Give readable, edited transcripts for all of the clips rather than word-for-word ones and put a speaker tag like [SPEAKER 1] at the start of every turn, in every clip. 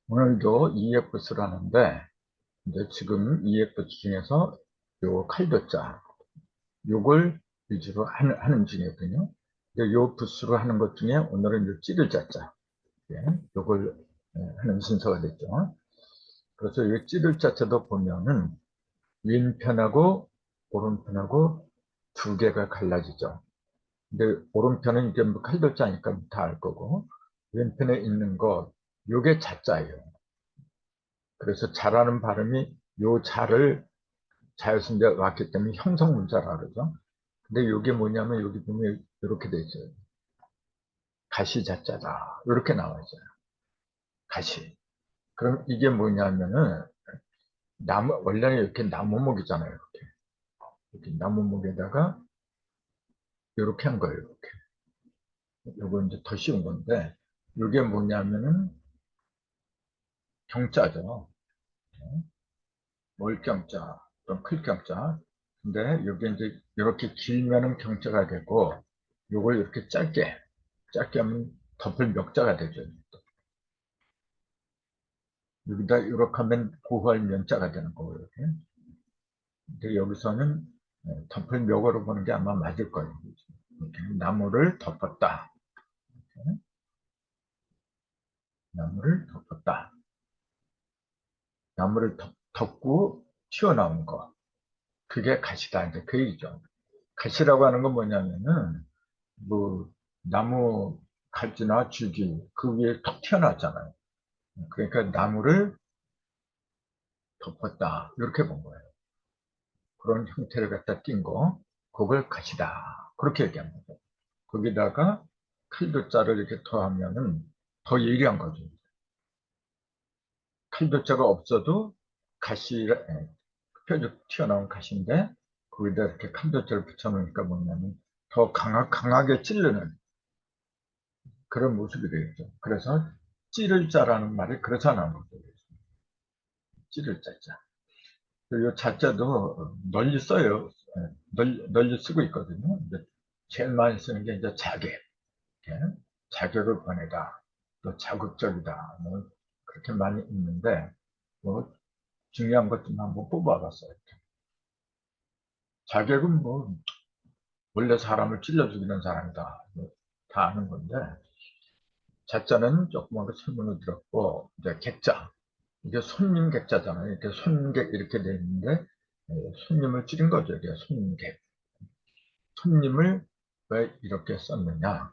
[SPEAKER 1] 오늘도 EFS를 하는데, 이제 지금 EFS 중에서 요 칼도자, 요걸 위주로 하는 중이거든요. 이제 요 부스로 하는 것 중에 오늘은 요 찌를 자자, 예, 요걸 하는 순서가 됐죠. 그래서 요 찌를 자자도 보면은 왼편하고 오른편하고 두 개가 갈라지죠. 근데 오른편은 이제 뭐 칼도자니까 다 알 거고, 왼편에 있는 거, 요게 자자예요. 그래서 자라는 발음이 요 자를 자연스럽게 왔기 때문에 형성문자라 그러죠. 근데 이게 뭐냐면 여기 보면 이렇게 돼 있어요. 가시자자다. 이렇게 나와 있어요. 가시. 그럼 이게 뭐냐면은 원래는 이렇게 나무목이잖아요. 이렇게 나무목에다가 이렇게 한 거예요. 이렇게. 요거 이제 더 쉬운 건데 이게 뭐냐면은 경자죠. 멀경자, 또 클경자. 근데 여기 이제 이렇게 길면은 경자가 되고 요걸 이렇게 짧게 하면 덮을 멱자가 되죠. 여기다 이렇게 하면 고할 면자가 되는 거고, 이렇게. 근데 여기서는 덮을 멱으로 보는 게 아마 맞을 거예요. 이렇게 나무를 덮었다. 이렇게. 나무를 덮었다. 나무를 덮고 튀어나온 거. 그게 가시다. 이제 그 얘기죠. 가시라고 하는 건 뭐냐면은, 뭐, 나무 갈지나 줄기, 그 위에 턱 튀어나왔잖아요. 그러니까 나무를 덮었다. 이렇게 본 거예요. 그런 형태를 갖다 띈 거, 그걸 가시다. 그렇게 얘기합니다. 거기다가 칼도자를 이렇게 더하면은 더 예리한 거죠. 칼도자가 없어도 가시, 뾰족 튀어나온 가시인데, 거기다 이렇게 칼도자를 붙여놓으니까 뭐냐면 더 강하게 찌르는 그런 모습이 되겠죠. 그래서 찌를 자라는 말이 그래서 나온 거죠. 찌를 자자. 이 자자도 널리 써요. 널리 쓰고 있거든요. 근데 제일 많이 쓰는 게 이제 자객. 이렇게 자격을 보내다. 또 자극적이다. 뭐 그렇게 많이 있는데 뭐 중요한 것 좀 한번 뽑아봤어요. 자격은 뭐 원래 사람을 찔러 죽이는 사람이다. 뭐다 아는 건데 자자는 조그맣게 설문을 들었고 이제 객자. 이게 손님 객자잖아요. 이렇게 손객 이렇게 돼 있는데 손님을 줄인 거죠. 이게 손객. 손님을 왜 이렇게 썼느냐?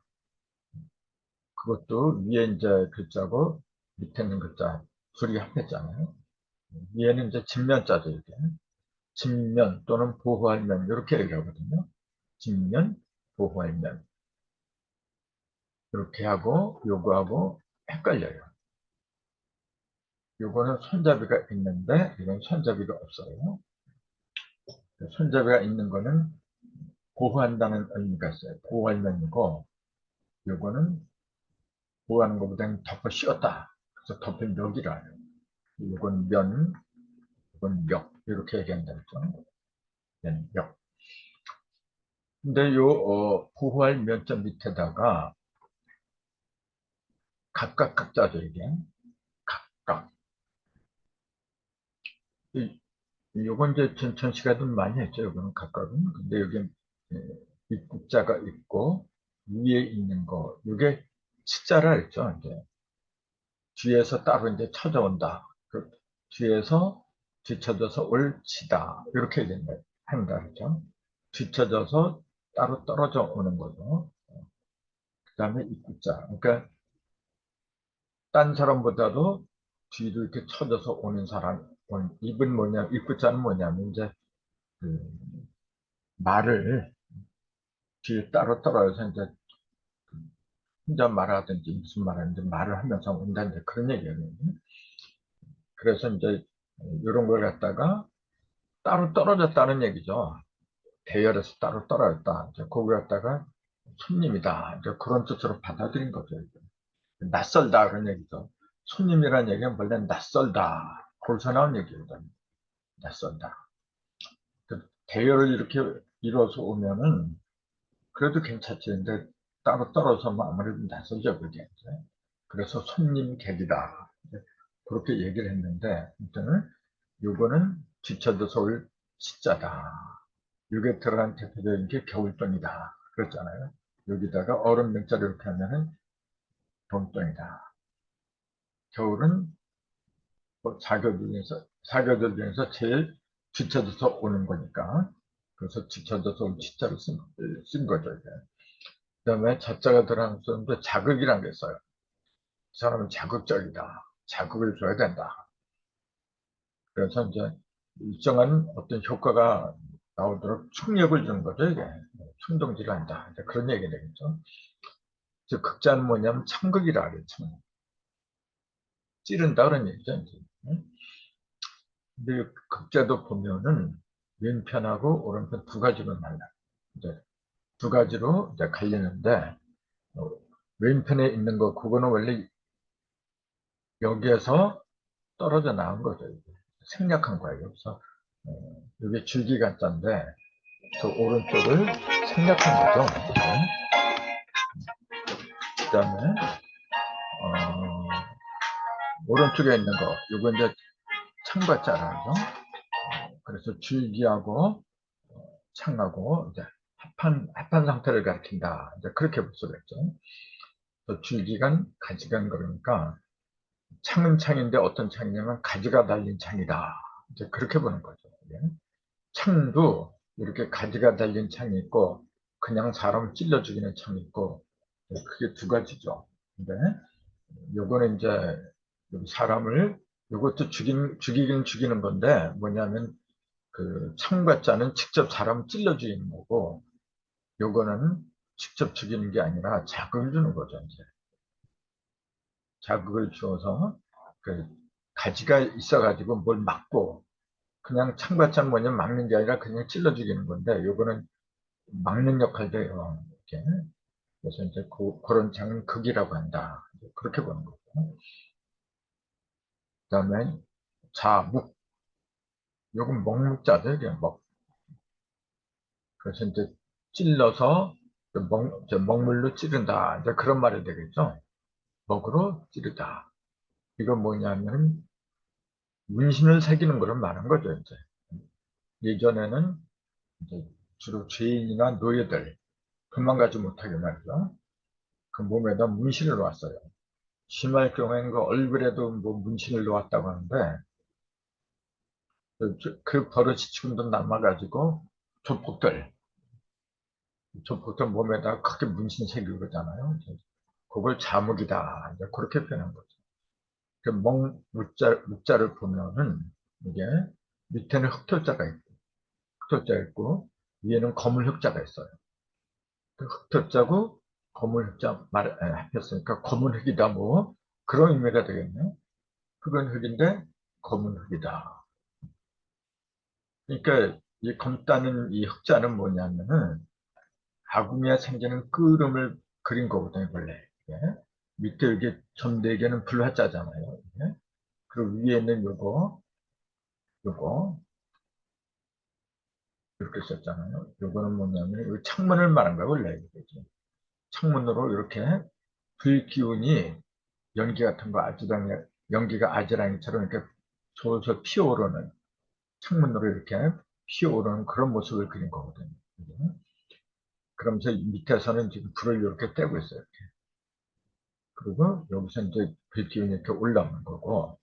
[SPEAKER 1] 그것도 위에 이제 글자고 밑에 있는 글자 둘이 합했잖아요. 위에는 이제 직면자죠, 이게. 직면 또는 보호할 면 이렇게 얘기하거든요. 직면, 보호할 면 이렇게 하고 요거하고 헷갈려요. 요거는 손잡이가 있는데 이건 손잡이가 없어요. 손잡이가 있는 거는 보호한다는 의미가 있어요. 보호할 면이고 요거는 보호하는 것보다는 덮어 씌웠다. 그래서 덮은 멱이라 해요. 요건 면, 요건 멱 이렇게 얘기한다 했죠. 면, 멱. 근데 요 보호할 면점 밑에다가 각자죠, 이게. 각각. 요건 이제 전천 시가 좀 많이 했죠, 요거는 각각은. 근데 여기 입국자가 있고, 위에 있는 거, 요게 치자라 했죠, 이제. 뒤에서 따로 이제 쳐져온다. 뒤에서 뒤쳐져서 올 치다. 이렇게 한다, 그죠? 뒤쳐져서 따로 떨어져 오는 거죠. 그 다음에 입국자. 그러니까, 딴 사람보다도 뒤로 이렇게 쳐져서 오는 사람, 입은 뭐냐, 입구자는 뭐냐면, 이제, 그, 말을 뒤에 따로 떨어져서 이제, 혼자 말하든지 무슨 말하든지 말을 하면서 온다, 이제 그런 얘기예요. 그래서 이제, 이런 걸 갖다가 따로 떨어졌다는 얘기죠. 대열에서 따로 떨어졌다. 이제 거기 갖다가 손님이다. 이제 그런 뜻으로 받아들인 거죠. 이제. 낯설다, 그런 얘기죠. 손님이라는 얘기는 원래 낯설다. 거기서 나온 얘기거든요. 낯선다. 대열을 이렇게 이뤄서 오면은 그래도 괜찮지. 근데 따로 떨어져서 아무래도 낯설죠, 그게. 그래서 손님 객이다. 그렇게 얘기를 했는데, 일단은 요거는 지쳐져서 올 치자다. 요게 들어간 대표적인 게 겨울동이다. 그랬잖아요. 여기다가 얼음 명자를 이렇게 하면은 봄동이다. 겨울은 뭐 사계절 중에서 제일 뒤쳐져서 오는 거니까. 그래서 뒤쳐져서 온 치자를 쓴 거죠, 이게. 그 다음에 자자가 들어가는 사람도 자극이라는 게 있어요. 그 사람은 자극적이다. 자극을 줘야 된다. 그래서 이제 일정한 어떤 효과가 나오도록 충격을 주는 거죠, 이게. 충동질을 한다. 이제 그런 얘기 되겠죠. 즉, 극자는 뭐냐면 참극이라 그랬죠. 찌른다 그런 얘기죠, 이제. 응? 근데 이 극자도 보면은 왼편하고 오른편 두 가지로 나뉘어요. 이제 두 가지로 이제 갈리는데, 어, 왼편에 있는 거, 그거는 원래 여기에서 떨어져 나온 거죠. 이게. 생략한 거예요. 그래서, 이게 줄기간자인데, 그 오른쪽을 생략한 거죠. 그 다음에, 오른쪽에 있는 거, 이거 이제 창과자라죠. 그래서 줄기하고 창하고 이제 합한 상태를 가리킨다. 이제 그렇게 볼 수가 있죠. 줄기간, 가지간 그러니까 창은 창인데 어떤 창이냐면 가지가 달린 창이다. 이제 그렇게 보는 거죠. 예. 창도 이렇게 가지가 달린 창이 있고 그냥 사람을 찔러 죽이는 창이 있고 그게 두 가지죠. 근데 요거는 이제 사람을 요것도 죽이긴 죽이는 건데 뭐냐면 그 창과자는 직접 사람을 찔러 죽이는 거고 요거는 직접 죽이는 게 아니라 자극을 주는 거죠. 이제 자극을 주어서 그 가지가 있어가지고 뭘 막고 그냥 창과자는 뭐냐면 막는 게 아니라 그냥 찔러 죽이는 건데 요거는 막는 역할도 해요. 이렇게. 그래서 이제 그런 장은 극이라고 한다. 그렇게 보는 거고. 그다음에 자묵. 요건 먹묵자죠. 이게 먹. 그래서 이제 찔러서 먹물로 찌른다. 이제 그런 말이 되겠죠. 먹으로 찌르다. 이건 뭐냐면 문신을 새기는 거를 말한 거죠. 이제 예전에는 이제 주로 죄인이나 노예들 도망가지 못하게 말이죠. 그 몸에다 문신을 놓았어요. 심할 경우에는 그 얼굴에도 뭐 문신을 놓았다고 하는데 그 버릇이 지금도 남아가지고 조폭들 몸에다 크게 문신 새기고 그러잖아요. 그걸 자묵이다. 이제 그렇게 표현한 거죠. 그 묵자를 보면은 이게 밑에는 흑토자 있고 위에는 검은 흑자가 있어요. 그 흑토자고 검은 흑자 합했으니까 검은 흑이다 뭐 그런 의미가 되겠네. 흑은 흑인데 검은 흑이다. 그러니까 이 검다는 이 흑자는 뭐냐면은 아궁이에 생기는 끓음을 그린 거거든요, 원래. 예? 밑에 이게 점대기는 불화자잖아요. 예? 그리고 위에 있는 요거, 이렇게 썼잖아요. 요거는 뭐냐면, 이 창문을 말한 거예요, 원래. 이게. 창문으로 이렇게 불 기운이 연기 같은 거 연기가 아지랑이처럼 이렇게 솔솔 피어오르는, 창문으로 이렇게 피어오르는 그런 모습을 그린 거거든요. 예? 그러면서 밑에서는 지금 불을 이렇게 떼고 있어요. 그리고 여기서 이제 불기운이 이렇게 올라오는 거고,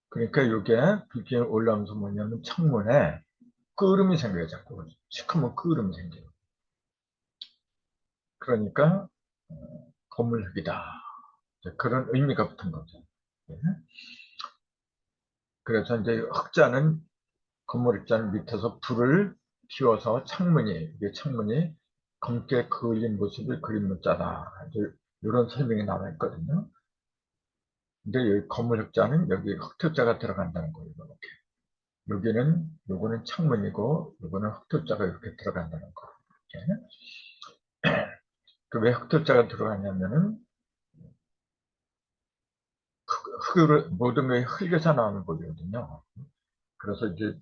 [SPEAKER 1] 그러니까 이게 불기운이 올라오면서 뭐냐면 창문에 끓음이 생겨요, 자꾸. 시커먼 끓음이 생겨요. 그러니까, 건물흙이다. 그런 의미가 붙은 거죠. 예. 그래서 이제 흑자는, 건물 흑자는 밑에서 불을 피워서 이게 창문이 검게 그을린 모습을 그린 문자다. 이런 설명이 나와 있거든요. 근데 여기 건물 흑자는 여기 흑토자가 들어간다는 거예요, 이렇게. 요거는 창문이고, 요거는 흑토자가 이렇게 들어간다는 거. 이렇게. 왜 흑토자가 들어가냐면은, 모든 게 흙에서 나오는 거거든요. 그래서 이제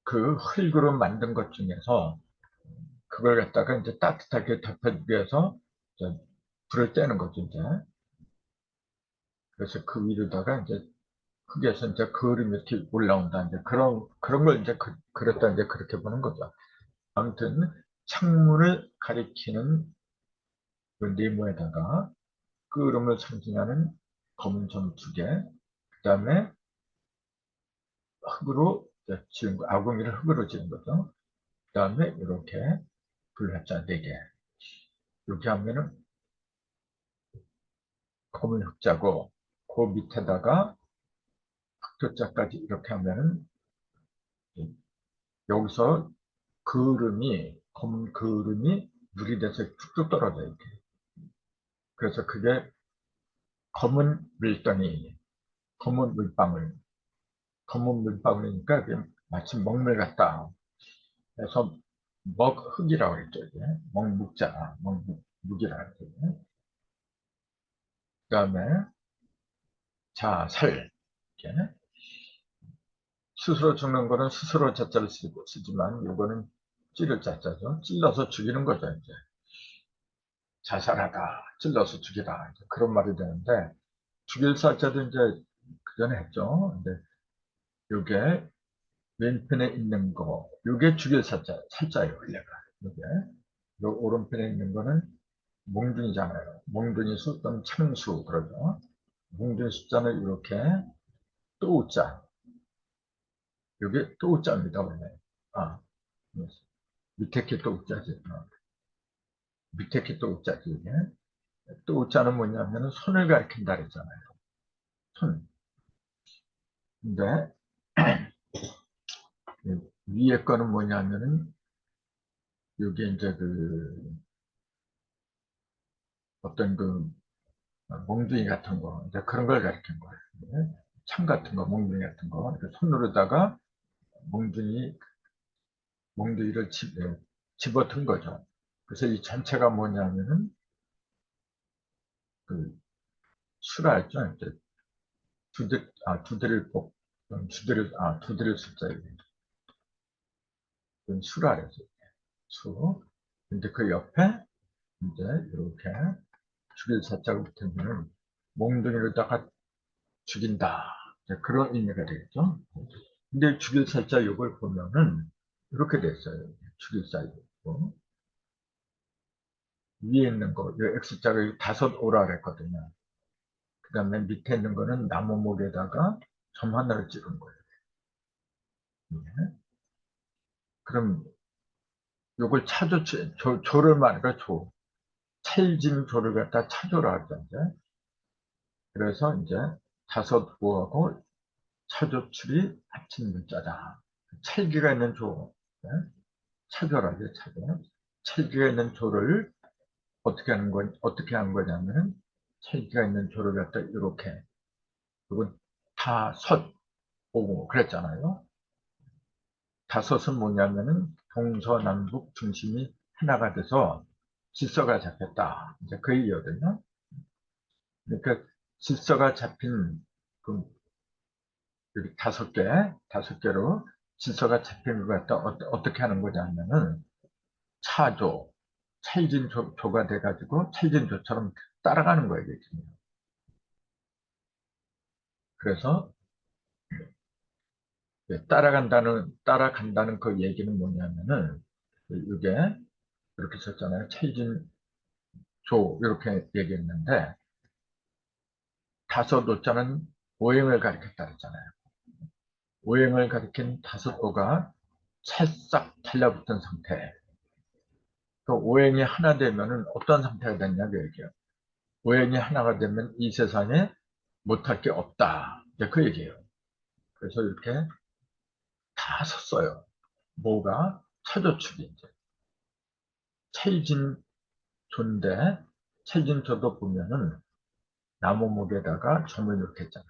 [SPEAKER 1] 그 흙으로 만든 것 중에서 그걸 갖다가 이제 따뜻하게 덮여주기 위해서 이제 불을 떼는 거죠, 이제. 그래서 그 위로다가 이제 흙에서 이제 그을음이 이렇게 올라온다. 이제 그런 걸 이제 그랬다. 이제 그렇게 보는 거죠. 아무튼 창문을 가리키는 그 네모에다가 끄름을 상징하는 검은 점 2개, 그 다음에 흙으로 지은 거, 아궁이를 흙으로 지은 거죠. 그 다음에 이렇게 불화자 4개. 이렇게 하면은 검은 흑자고, 그 밑에다가 흑토자까지 이렇게 하면은 여기서 검은 그을음이 물이 돼서 툭툭 떨어져요. 이렇게. 그래서 그게 검은 물덩이, 검은 물방울, 검은 물방울이니까 그게 마치 먹물 같다. 그래서 먹흙이라고 했죠. 이게. 먹묵자, 먹묵이라고 했죠. 그 다음에 살. 이렇게. 스스로 죽는 거는 스스로 자자를 쓰지만 이거는 찌를 자자죠. 찔러서 죽이는 거죠. 이제. 자살하다, 찔러서 죽이다. 그런 말이 되는데 죽일 살자도 이제 그 전에 했죠. 근데 요게 왼편에 있는 거, 요게 죽일 살자예요, 원래가. 요게. 요 오른편에 있는 거는 몽둥이잖아요. 몽둥이 수 또는 창수 그러죠. 몽둥이 숫자는 이렇게 또우자. 요게 또우자입니다, 원래. 아, 밑에 게 또우자지. 밑에 게 또우자지, 이게. 또우자는 뭐냐면 손을 가리킨다 그랬잖아요. 손. 근데 위에 거는 뭐냐면은 요게 이제 어떤 몽둥이 같은 거, 이제 그런 걸 가리킨 거예요. 네. 창 같은 거, 몽둥이 같은 거. 이렇게 손으로다가 몽둥이, 몽둥이를 집어든 거죠. 그래서 이 전체가 뭐냐면은, 그, 수라였죠. 이제 두드릴 복, 두드릴 숫자예요. 그건 수라였죠. 수. 근데 그 옆에, 이제, 이렇게, 죽일 사자가 붙으면은, 몽둥이로다가 죽인다. 이제 그런 의미가 되겠죠. 근데 죽일 살자 이걸 보면은 이렇게 됐어요. 죽일 살자 이거. 위에 있는 거, 이 X자가 5오라 그랬거든요. 그 다음에 밑에 있는 거는 나무목에다가 점 하나를 찍은 거예요. 예. 그럼 이걸 조를 말하니까 찰진 조를 갖다 차조라 하던데. 그래서 이제 5오하고 차조출이 합친 문자다. 찰기가 있는 조, 예? 차조라죠, 차조. 찰기가 있는 조를 어떻게 하는 거냐면, 찰기가 있는 조를 갖다 이렇게, 그리고 오고, 그랬잖아요. 다섯은 뭐냐면은, 동서남북 중심이 하나가 돼서 질서가 잡혔다. 이제 그 얘기거든요. 그러니까 질서가 잡힌, 그, 여기 5개로 질서가 잡힌 것 갖다 어떻게 하는 거냐면은, 차조, 찰진조가 돼가지고 찰진조처럼 따라가는 거예요, 이게. 그래서 따라간다는 그 얘기는 뭐냐면은, 이게 이렇게 썼잖아요. 찰진조, 이렇게 얘기했는데, 5오자는 오행을 가리켰다 그랬잖아요. 오행을 가리킨 5오가 찰싹 달라붙은 상태. 그 오행이 하나 되면은 어떤 상태가 됐냐, 그 얘기예요. 오행이 하나가 되면 이 세상에 못할 게 없다. 이제 그 얘기예요. 그래서 이렇게 다 섰어요. 뭐가? 차조축이 이제. 찰진조인데, 찰진조도 보면은 나무목에다가 점을 이렇게 했잖아요.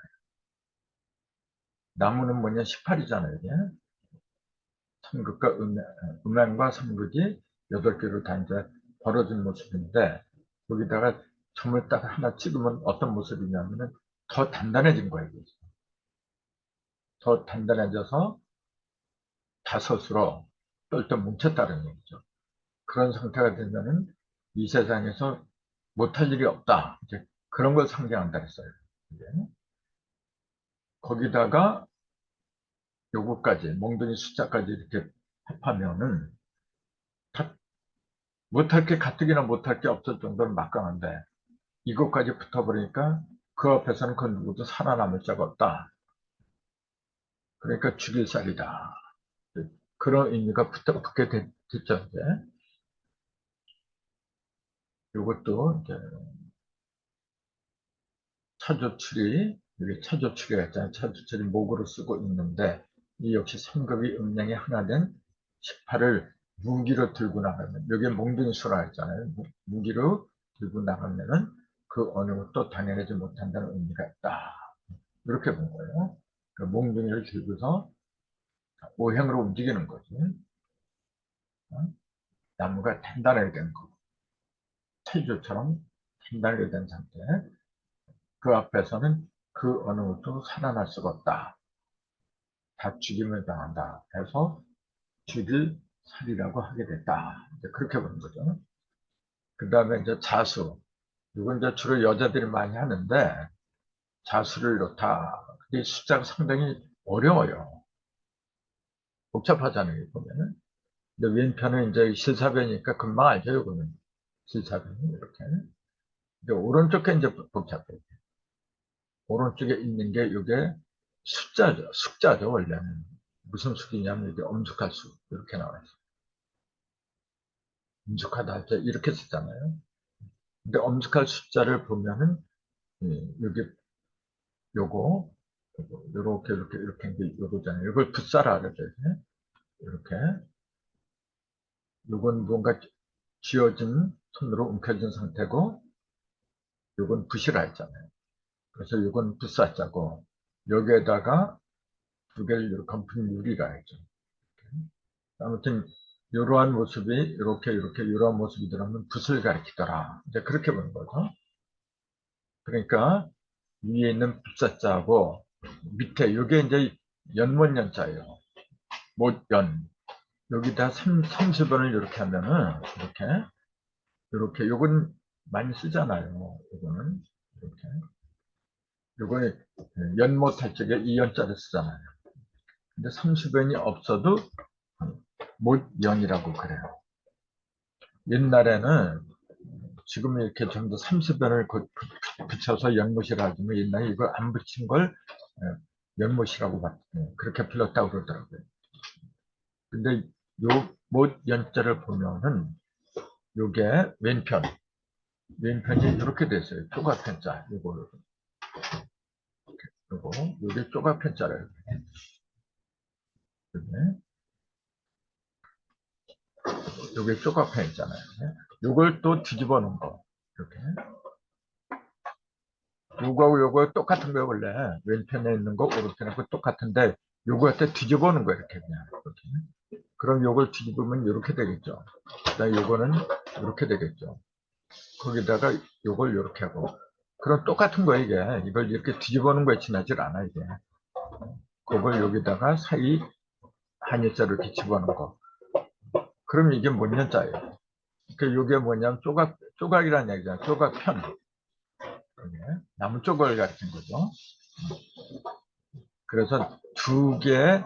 [SPEAKER 1] 나무는 뭐냐? 18이잖아요, 이게. 삼극과 음양과 삼극이 8개로 다 이제 벌어진 모습인데, 여기다가 점을 딱 하나 찍으면 어떤 모습이냐면은 더 단단해진 거예요, 이게. 더 단단해져서 5으로 똘똘 뭉쳤다는 얘기죠. 그런 상태가 되면은 이 세상에서 못할 일이 없다. 이제 그런 걸 상징한다 했어요. 이제 거기다가 요거까지, 몽둥이 숫자까지 이렇게 합하면은, 다 못할 게 가뜩이나 못할 게 없을 정도로 막강한데, 이것까지 붙어버리니까 그 앞에서는 그 누구도 살아남을 자가 없다. 그러니까 죽일 쌀이다. 그런 의미가 붙게 됐죠, 이제. 요것도 이제 차조출이, 여기 차조출이가 있잖아요. 차조출이 목으로 쓰고 있는데, 이 역시 삼급이 음량이 하나 된 18을 무기로 들고 나가면, 여기에 몽둥이수라 했잖아요. 무기로 들고 나가면은 그 어느 것도 당연하지 못한다는 의미가 있다. 이렇게 본 거예요. 그 몽둥이를 들고서 오행으로 움직이는 거지. 어? 나무가 단단하게 된 거. 철조처럼 단단하게 된 상태. 그 앞에서는 그 어느 것도 살아날 수가 없다. 다 죽임을 당한다. 해서 죽일 살이라고 하게 됐다. 이제 그렇게 보는 거죠. 그 다음에 이제 자수. 이건 이제 주로 여자들이 많이 하는데, 자수를 놓다. 근데 숫자가 상당히 어려워요. 복잡하잖아요, 보면은. 근데 왼편은 이제 실사변이니까 금방 알죠, 이거는. 실사변이 이렇게. 근데 오른쪽에 이제 복잡해요. 오른쪽에 있는 게 이게 숫자죠. 숫자죠, 원래는. 무슨 숫이냐면 이게 엄숙할 수. 이렇게 나와 있어요. 엄숙하다 할 때 이렇게 쓰잖아요. 근데 엄숙할 숫자를 보면은, 여기, 요거, 요렇게, 이렇게, 요거잖아요. 이걸 붓사라 그러죠. 이렇게. 요건 뭔가 쥐어진 손으로 움켜진 상태고, 요건 붓이라 했잖아요. 그래서 요건 붓사자고, 여기에다가 두 개를 이렇게 건 유리라 했죠. 아무튼, 이러한 모습이, 이러한 모습이 들어가면 붓을 가리키더라. 이제 그렇게 보는 거죠. 그러니까, 위에 있는 붓사자하고, 밑에, 요게 이제 연못연자예요. 못연. 여기다 30원을 이렇게 하면은, 요건 많이 쓰잖아요. 요거는, 이렇게. 요거는 연못할 적에 이 연자를 쓰잖아요. 근데 30원이 없어도 못연이라고 그래요. 옛날에는 지금 이렇게 전부 30원을 붙여서 연못이라 하지만 옛날에 이걸 안 붙인 걸 연못이라고 그렇게 불렀다고 그러더라고요. 근데 요 못 연자를 보면은 요게 왼편이 이렇게 됐어요. 쪼가편자. 요게 쪼가편자래요. 요게 쪼가편 있잖아요. 요걸 또 뒤집어 놓은 거. 이렇게. 요거하고 요거 똑같은 거예요, 원래. 왼편에 있는 거, 오른편에 거 똑같은데, 요거 갖다 뒤집어 놓은 거예요, 이렇게 그냥. 이렇게. 그럼 요걸 뒤집으면 이렇게 되겠죠. 그다음에 요거는 이렇게 되겠죠. 거기다가 요걸 이렇게 하고. 그럼 똑같은 거예요, 이게. 이걸 이렇게 뒤집어 놓은 거에 지나질 않아, 이게. 그걸 여기다가 사이 한일자로 이렇게 집어넣은 거. 그럼 이게 몇 년자예요? 그러니까 이게 뭐냐면 조각이라는 얘기잖아요. 조각편. 나무 조각을 가리킨 거죠. 그래서 두 개의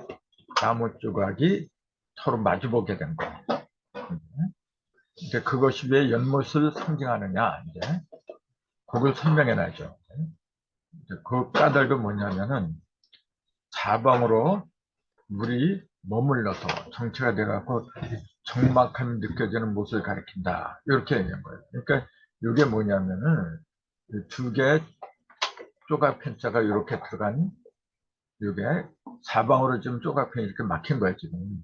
[SPEAKER 1] 나무 조각이 서로 마주보게 된 거예요. 이제 그것이 왜 연못을 상징하느냐, 이제. 그걸 설명해 놔야죠. 그 까닭은 뭐냐면은, 사방으로 물이 머물러서 정체가 돼갖고 적막함이 느껴지는 못을 가리킨다. 이렇게 얘기한 거예요. 그러니까 이게 뭐냐면은 두 개의 조각편자가 이렇게 들어간 이게 사방으로 지금 조각편이 이렇게 막힌 거예요, 지금.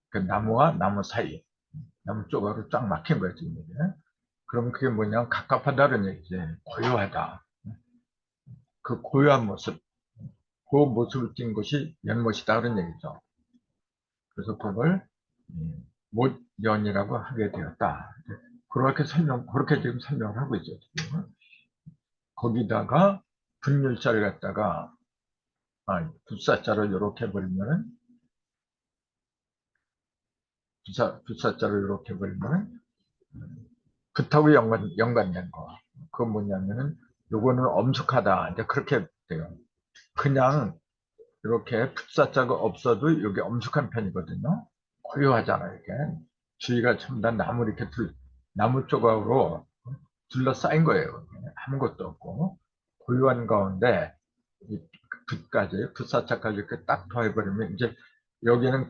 [SPEAKER 1] 그 나무와 나무 사이, 나무 조각으로 쫙 막힌 거예요, 지금 이게. 그럼 그게 뭐냐면 갑갑하다는 얘기지. 고요하다. 그 고요한 모습, 그 모습을 띈 것이 연못이다 그런 얘기죠. 그래서 그걸 못연이라고 하게 되었다. 그렇게 지금 설명을 하고 있죠, 지금. 거기다가 분율자를 갖다가, 불사자를 이렇게 버리면은, 불사자를 이렇게 버리면은, 붙하고 연관된 거. 그건 뭐냐면은, 요거는 엄숙하다. 이제 그렇게 돼요. 그냥 이렇게 풋사자가 없어도 여기 엄숙한 편이거든요. 고요하잖아요, 이게. 주위가 전부 다 나무 이렇게 나무 조각으로 둘러싸인 거예요. 아무것도 없고. 고요한 가운데, 이 붓까지, 붓사자까지 이렇게 딱 더해버리면, 이제 여기는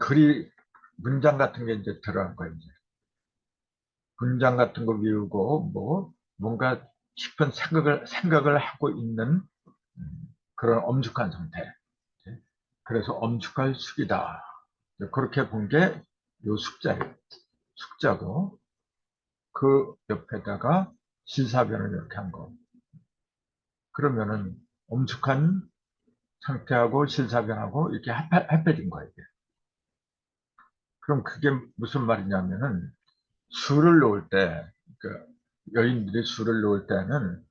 [SPEAKER 1] 문장 같은 게 이제 들어간 거예요, 이제. 문장 같은 거 비우고, 뭔가 깊은 생각을 하고 있는 그런 엄숙한 상태. 그래서 엄숙할 숙이다. 그렇게 본 게 요 숙자예요. 숙자고 그 옆에다가 실사변을 이렇게 한 거. 그러면은 엄숙한 상태하고 실사변하고 이렇게 합해진 거예요. 이게. 그럼 그게 무슨 말이냐면은 술을 놓을 때, 그 여인들이 술을 놓을 때는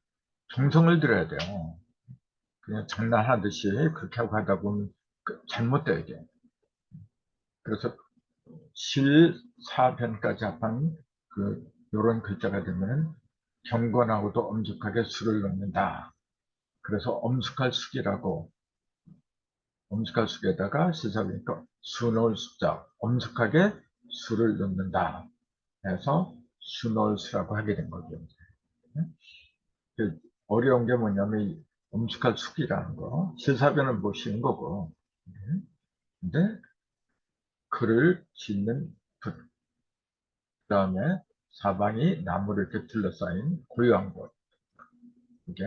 [SPEAKER 1] 정성을 들여야 돼요. 그냥 장난하듯이 그렇게 하고 하다 보면 잘못돼요, 이게. 그래서 실사변까지 합한 요런 글자가 되면 경건하고도 엄숙하게 술을 넣는다. 그래서 엄숙할 숙에다가 실사변이니까 수놓을 수자, 엄숙하게 술을 넣는다. 해서 수놓을 수라고 하게 된 거죠. 어려운 게 뭐냐면 엄숙할 숙이라는 거, 실사변은 뭐 쉬운 거고. 근데 글을 짓는 붓, 그 다음에 사방이 나무로 이렇게 둘러싸인 고요한 곳. 이게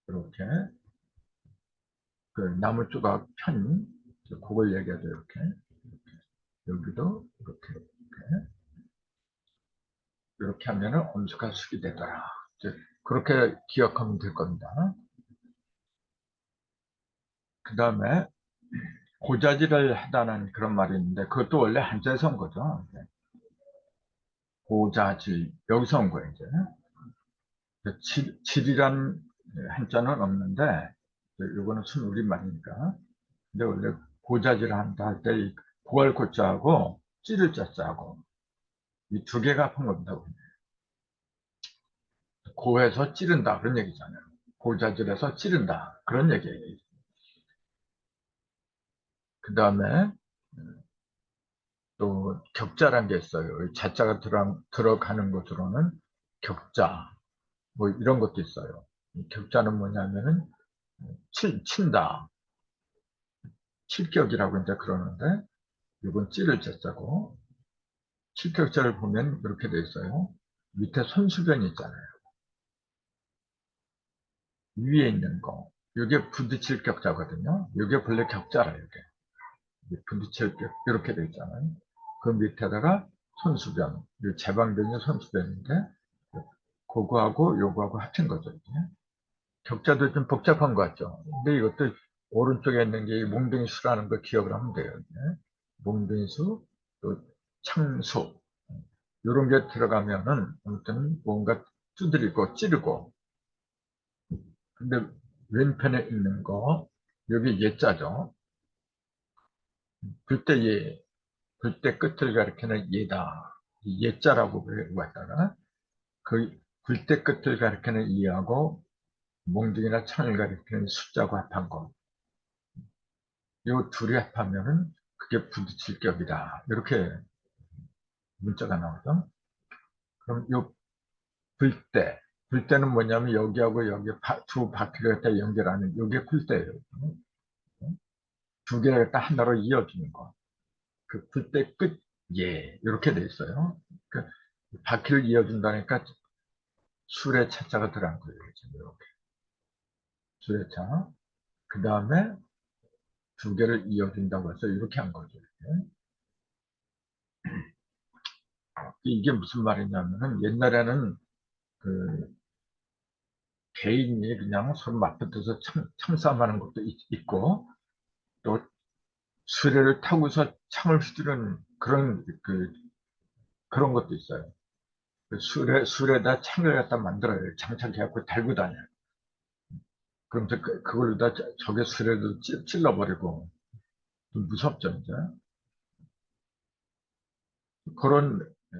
[SPEAKER 1] 이렇게 그 나무 조각 편, 그걸 얘기하죠. 이렇게. 여기도 이렇게 하면은 엄숙한 숙이 되더라. 이제 그렇게 기억하면 될 겁니다. 그 다음에 고자질을 하다는 그런 말이 있는데 그것도 원래 한자에서 온 거죠. 고자질 여기서 온 거예요. 이제 질이란 한자는 없는데 이거는 순우리말이니까. 근데 원래 고자질 한다 할 때 고할 고자하고 찌를 자자하고 이 두 개가 합한 겁니다. 고해서 찌른다 그런 얘기잖아요. 고자질해서 찌른다 그런 얘기예요. 그 다음에 또 격자란 게 있어요. 자자가 들어가는 곳으로는 격자 뭐 이런 것도 있어요. 격자는 뭐냐면은 친다, 칠격이라고 이제 그러는데 이건 찌를 자자고 칠격자를 보면 이렇게 돼 있어요. 밑에 손수변이 있잖아요. 위에 있는 거. 이게 부딪힐 격자거든요. 이게 본래 격자라 이게 부딪힐 격 이렇게 돼 있잖아요. 그 밑에다가 손수변, 이 제방변이 손수변인데 그거하고 요거하고 합친 거죠. 이게. 격자도 좀 복잡한 것 같죠. 근데 이것도 오른쪽에 있는 게 몽둥이수라는 걸 기억을 하면 돼요. 이게. 몽둥이수, 또 창수 이런 게 들어가면은 아무튼 뭔가 두드리고 찌르고 근데 왼편에 있는 거 여기 예자죠. 글대 예, 글대 끝을 가리키는 예다. 이 예자라고 왔다가 그 글대 끝을 가리키는 이하고 몽둥이나 창을 가리키는 숫자고 합한 거. 요 둘이 합하면은 그게 부딪힐 격이다. 이렇게 문자가 나오죠. 그럼 요 불대. 불대는 뭐냐면 여기하고 여기 두 바퀴를 갖다 연결하는 요게 불대예요. 두 개를 갖다 하나로 이어주는 거. 그 불대 끝, 예. 이렇게 돼 있어요. 그 바퀴를 이어준다니까 술의 차자가 들어간 거예요. 이렇게. 술의 차. 그 다음에 두 개를 이어준다고 해서 이렇게 한 거죠. 이렇게. 이게 무슨 말이냐면은 옛날에는 그 개인이 그냥 서로 맞붙어서 참싸움하는 것도 있고 또 수레를 타고서 창을 휘두르는 그런 것도 있어요. 그 수레에다 창을 갖다 만들어요. 장착해갖고 달고 다녀요. 그럼 그걸로 다 적의 수레도 찔러버리고 좀 무섭죠, 이제. 그런 예,